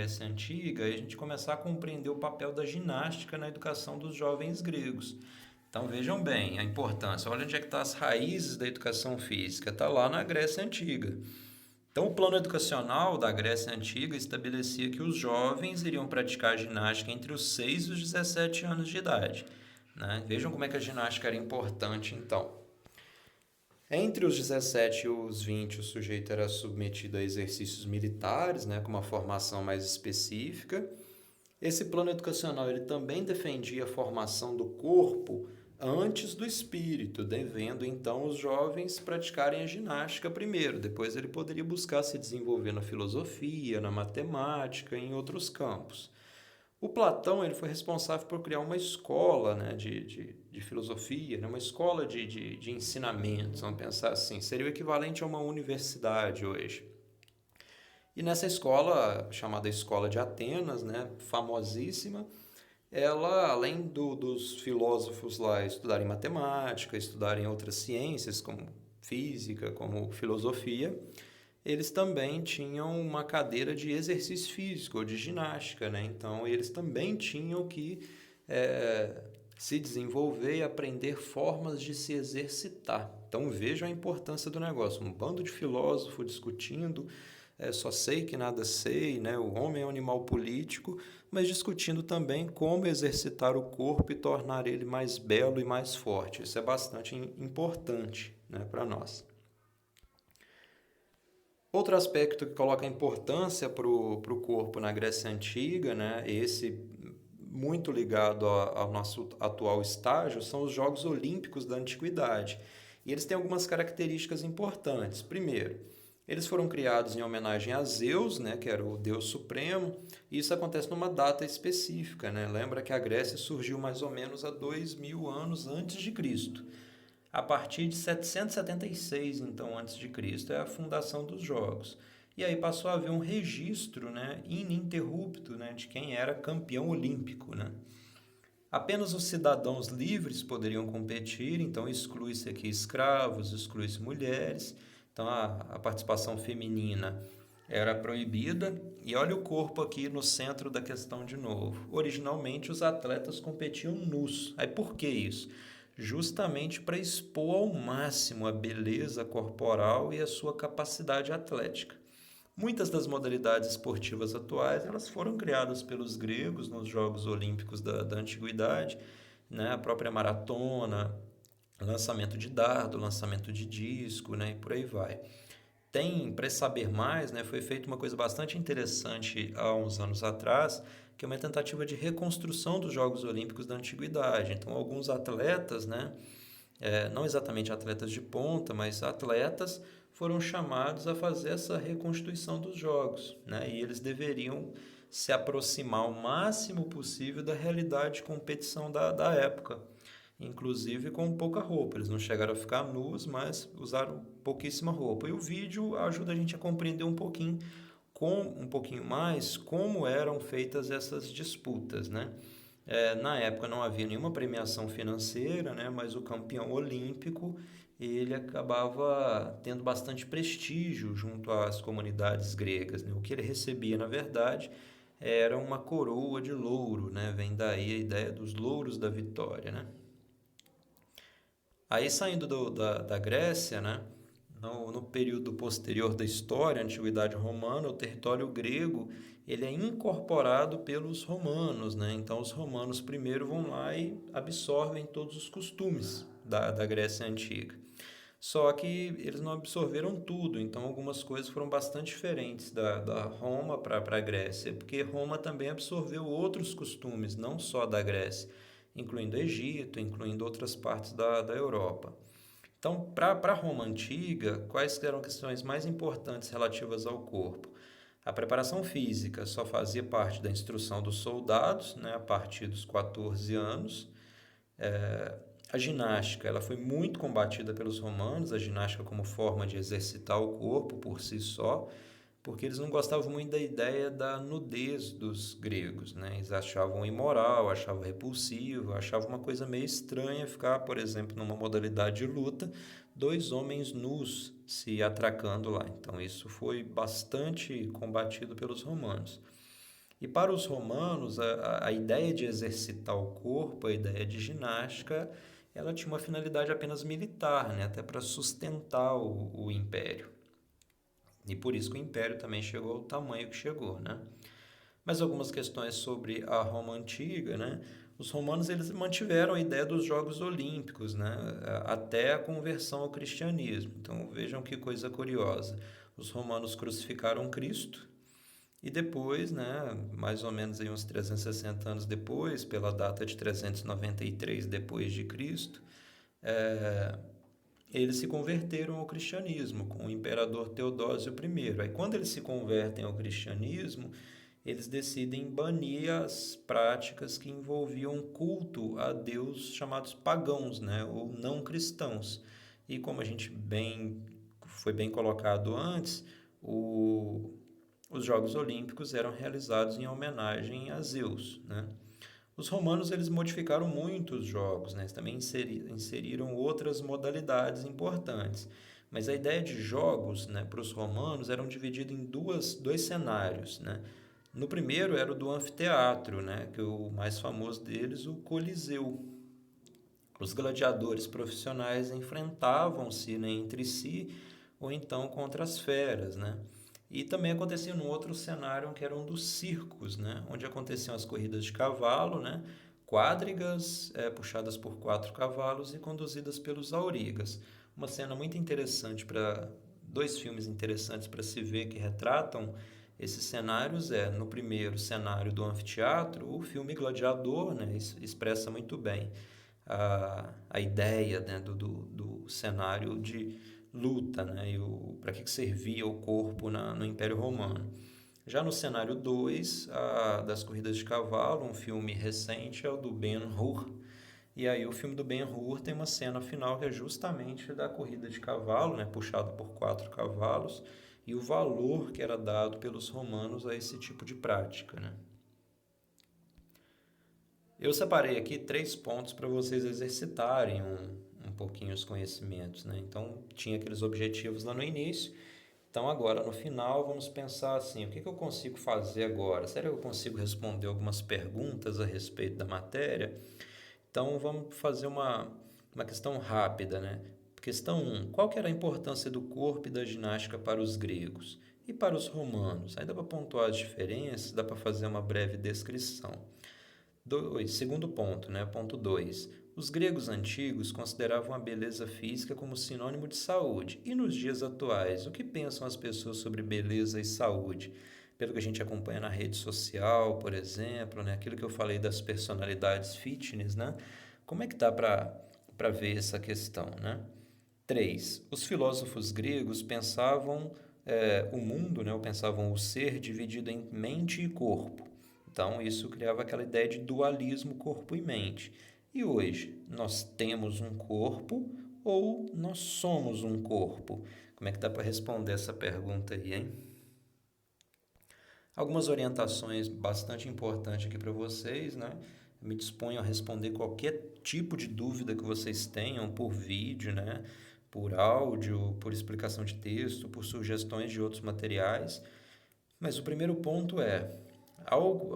Grécia Antiga e a gente começar a compreender o papel da ginástica na educação dos jovens gregos. Então vejam bem a importância. Olha onde é que estão as raízes da educação física. Está lá na Grécia Antiga. Então, o plano educacional da Grécia Antiga estabelecia que os jovens iriam praticar ginástica entre os 6 e os 17 anos de idade. Né? Vejam como é que a ginástica era importante, então. Entre os 17 e os 20, o sujeito era submetido a exercícios militares, né, com uma formação mais específica. Esse plano educacional ele também defendia a formação do corpo antes do espírito, devendo então os jovens praticarem a ginástica primeiro, depois ele poderia buscar se desenvolver na filosofia, na matemática, em outros campos. O Platão ele foi responsável por criar uma escola, né, de filosofia, né, uma escola de ensinamentos, vamos pensar assim, seria o equivalente a uma universidade hoje. E nessa escola, chamada Escola de Atenas, né, famosíssima, ela, além dos filósofos lá estudarem matemática, estudarem outras ciências, como física, como filosofia, eles também tinham uma cadeira de exercício físico, ou de ginástica, né? Então, eles também tinham que se desenvolver e aprender formas de se exercitar. Então, vejam a importância do negócio. Um bando de filósofos discutindo, só sei que nada sei, né? O homem é um animal político, mas discutindo também como exercitar o corpo e tornar ele mais belo e mais forte. Isso é bastante importante, né, para nós. Outro aspecto que coloca importância para o corpo na Grécia Antiga, né, esse muito ligado ao nosso atual estágio, são os Jogos Olímpicos da Antiguidade. E eles têm algumas características importantes. Primeiro, eles foram criados em homenagem a Zeus, né, que era o deus supremo, e isso acontece numa data específica. Né? Lembra que a Grécia surgiu mais ou menos há 2000 anos antes de Cristo. A partir de 776, então, antes de Cristo, é a fundação dos Jogos. E aí passou a haver um registro, né, ininterrupto, né, de quem era campeão olímpico. Né? Apenas os cidadãos livres poderiam competir, então exclui-se aqui escravos, exclui-se mulheres. Então a participação feminina era proibida. E olha o corpo aqui no centro da questão de novo. Originalmente os atletas competiam nus. Aí por que isso? Justamente para expor ao máximo a beleza corporal e a sua capacidade atlética. Muitas das modalidades esportivas atuais elas foram criadas pelos gregos nos Jogos Olímpicos da Antiguidade, né? A própria maratona, lançamento de dardo, lançamento de disco, né? E por aí vai. Para saber mais, né, foi feita uma coisa bastante interessante há uns anos atrás, que é uma tentativa de reconstrução dos Jogos Olímpicos da Antiguidade. Então, alguns atletas, né, não exatamente atletas de ponta, mas atletas foram chamados a fazer essa reconstituição dos jogos, né? E eles deveriam se aproximar o máximo possível da realidade de competição da época, inclusive com pouca roupa. Eles não chegaram a ficar nus, mas usaram pouquíssima roupa. E o vídeo ajuda a gente a compreender um pouquinho mais como eram feitas essas disputas, né? Na época não havia nenhuma premiação financeira, né? Mas o campeão olímpico ele acabava tendo bastante prestígio junto às comunidades gregas. Né? O que ele recebia, na verdade, era uma coroa de louro, né? Vem daí a ideia dos louros da vitória, né? Aí saindo da Grécia, né? No período posterior da história, a Antiguidade Romana, o território grego ele é incorporado pelos romanos, né? Então os romanos primeiro vão lá e absorvem todos os costumes da Grécia Antiga. Só que eles não absorveram tudo, então algumas coisas foram bastante diferentes da Roma para a Grécia, porque Roma também absorveu outros costumes, não só da Grécia, incluindo o Egito, incluindo outras partes da Europa. Então, para a Roma antiga, quais eram as questões mais importantes relativas ao corpo? A preparação física só fazia parte da instrução dos soldados, né, a partir dos 14 anos. A ginástica ela foi muito combatida pelos romanos, a ginástica como forma de exercitar o corpo por si só, porque eles não gostavam muito da ideia da nudez dos gregos, né? Eles achavam imoral, achavam repulsivo, achavam uma coisa meio estranha ficar, por exemplo, numa modalidade de luta, dois homens nus se atracando lá. Então isso foi bastante combatido pelos romanos. E para os romanos, a ideia de exercitar o corpo, a ideia de ginástica, ela tinha uma finalidade apenas militar, né? Até para sustentar o império. E por isso que o império também chegou ao tamanho que chegou, né? Mas algumas questões sobre a Roma antiga, né? Os romanos eles mantiveram a ideia dos Jogos Olímpicos, né? Até a conversão ao cristianismo. Então vejam que coisa curiosa. Os romanos crucificaram Cristo e depois, né, mais ou menos aí uns 360 anos depois, pela data de 393 depois de Cristo, é, eles se converteram ao cristianismo com o imperador Teodósio I. Aí quando eles se convertem ao cristianismo, eles decidem banir as práticas que envolviam culto a deus chamados pagãos, né, ou não cristãos. E como a gente foi bem colocado antes, os Jogos Olímpicos eram realizados em homenagem a Zeus, né? Os romanos eles modificaram muito os jogos, né? Eles também inseriram outras modalidades importantes. Mas a ideia de jogos, né, para os romanos eram divididos em dois cenários, né? No primeiro era o do anfiteatro, né, que o mais famoso deles, o Coliseu. Os gladiadores profissionais enfrentavam-se, né, entre si ou então contra as feras, né? E também acontecia num outro cenário que era um dos circos, né, onde aconteciam as corridas de cavalo, né, quadrigas puxadas por 4 cavalos e conduzidas pelos aurigas. Uma cena muito interessante para dois filmes interessantes para se ver que retratam esses cenários no primeiro cenário do anfiteatro, o filme Gladiador, né, expressa muito bem a ideia, né, do cenário de luta, né, e para que servia o corpo no Império Romano. Já no cenário 2, das corridas de cavalo, um filme recente é o do Ben-Hur. E aí o filme do Ben-Hur tem uma cena final que é justamente da corrida de cavalo, né, puxado por 4 cavalos, e o valor que era dado pelos romanos a esse tipo de prática, né? Eu separei aqui 3 pontos para vocês exercitarem um pouquinho os conhecimentos, né? Então, tinha aqueles objetivos lá no início. Então, agora, no final, vamos pensar assim, o que eu consigo fazer agora? Será que eu consigo responder algumas perguntas a respeito da matéria? Então, vamos fazer uma questão rápida, né? Questão 1. Qual que era a importância do corpo e da ginástica para os gregos? E para os romanos? Aí dá para pontuar as diferenças, dá para fazer uma breve descrição. Segundo ponto, né? Ponto 2. Os gregos antigos consideravam a beleza física como sinônimo de saúde. E nos dias atuais, o que pensam as pessoas sobre beleza e saúde? Pelo que a gente acompanha na rede social, por exemplo, né? Aquilo que eu falei das personalidades fitness, né? Como é que dá para ver essa questão, né? 3. Os filósofos gregos pensavam o mundo, né? Ou pensavam o ser dividido em mente e corpo. Então, isso criava aquela ideia de dualismo corpo e mente. E hoje, nós temos um corpo ou nós somos um corpo? Como é que dá para responder essa pergunta aí, hein? Algumas orientações bastante importantes aqui para vocês, né? Me disponho a responder qualquer tipo de dúvida que vocês tenham por vídeo, né? Por áudio, por explicação de texto, por sugestões de outros materiais. Mas o primeiro ponto ao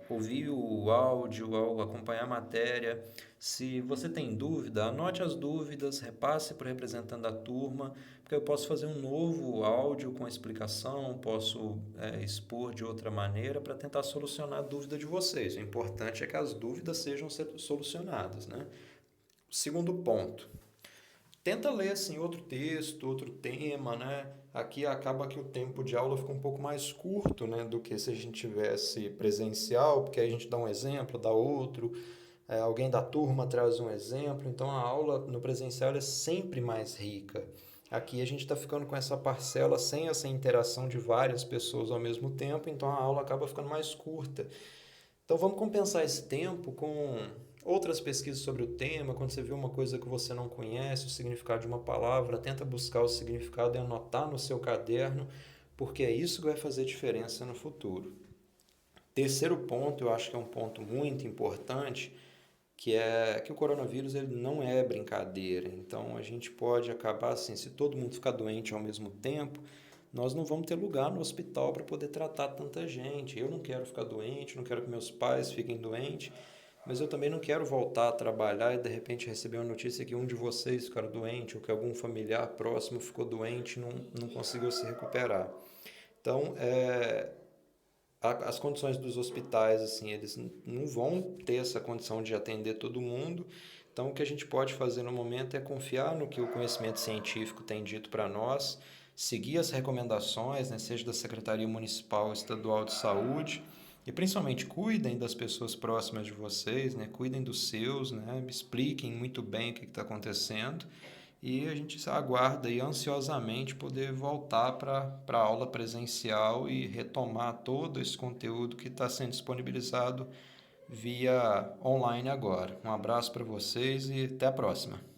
ouvir o áudio, ao acompanhar a matéria, se você tem dúvida, anote as dúvidas, repasse para o representante da turma, porque eu posso fazer um novo áudio com explicação, posso expor de outra maneira para tentar solucionar a dúvida de vocês. O importante é que as dúvidas sejam solucionadas, né? Segundo ponto. Tenta ler assim outro texto, outro tema, né? Aqui acaba que o tempo de aula fica um pouco mais curto, né, do que se a gente tivesse presencial, porque aí a gente dá um exemplo, dá outro, alguém da turma traz um exemplo, então a aula no presencial é sempre mais rica. Aqui a gente está ficando com essa parcela sem essa interação de várias pessoas ao mesmo tempo, então a aula acaba ficando mais curta. Então vamos compensar esse tempo com outras pesquisas sobre o tema. Quando você vê uma coisa que você não conhece, o significado de uma palavra, tenta buscar o significado e anotar no seu caderno, porque é isso que vai fazer diferença no futuro. Terceiro ponto, eu acho que é um ponto muito importante, que é que o coronavírus ele não é brincadeira. Então a gente pode acabar assim, se todo mundo ficar doente ao mesmo tempo, nós não vamos ter lugar no hospital para poder tratar tanta gente. Eu não quero ficar doente, não quero que meus pais fiquem doentes, mas eu também não quero voltar a trabalhar e de repente receber uma notícia que um de vocês ficaram doente ou que algum familiar próximo ficou doente e não conseguiu se recuperar. Então, as condições dos hospitais, assim, eles não vão ter essa condição de atender todo mundo. Então, o que a gente pode fazer no momento é confiar no que o conhecimento científico tem dito para nós, seguir as recomendações, né, seja da Secretaria Municipal ou Estadual de Saúde, e principalmente cuidem das pessoas próximas de vocês, né, cuidem dos seus, né, expliquem muito bem o que está acontecendo, e a gente aguarda aí ansiosamente poder voltar para a aula presencial e retomar todo esse conteúdo que está sendo disponibilizado via online agora. Um abraço para vocês e até a próxima.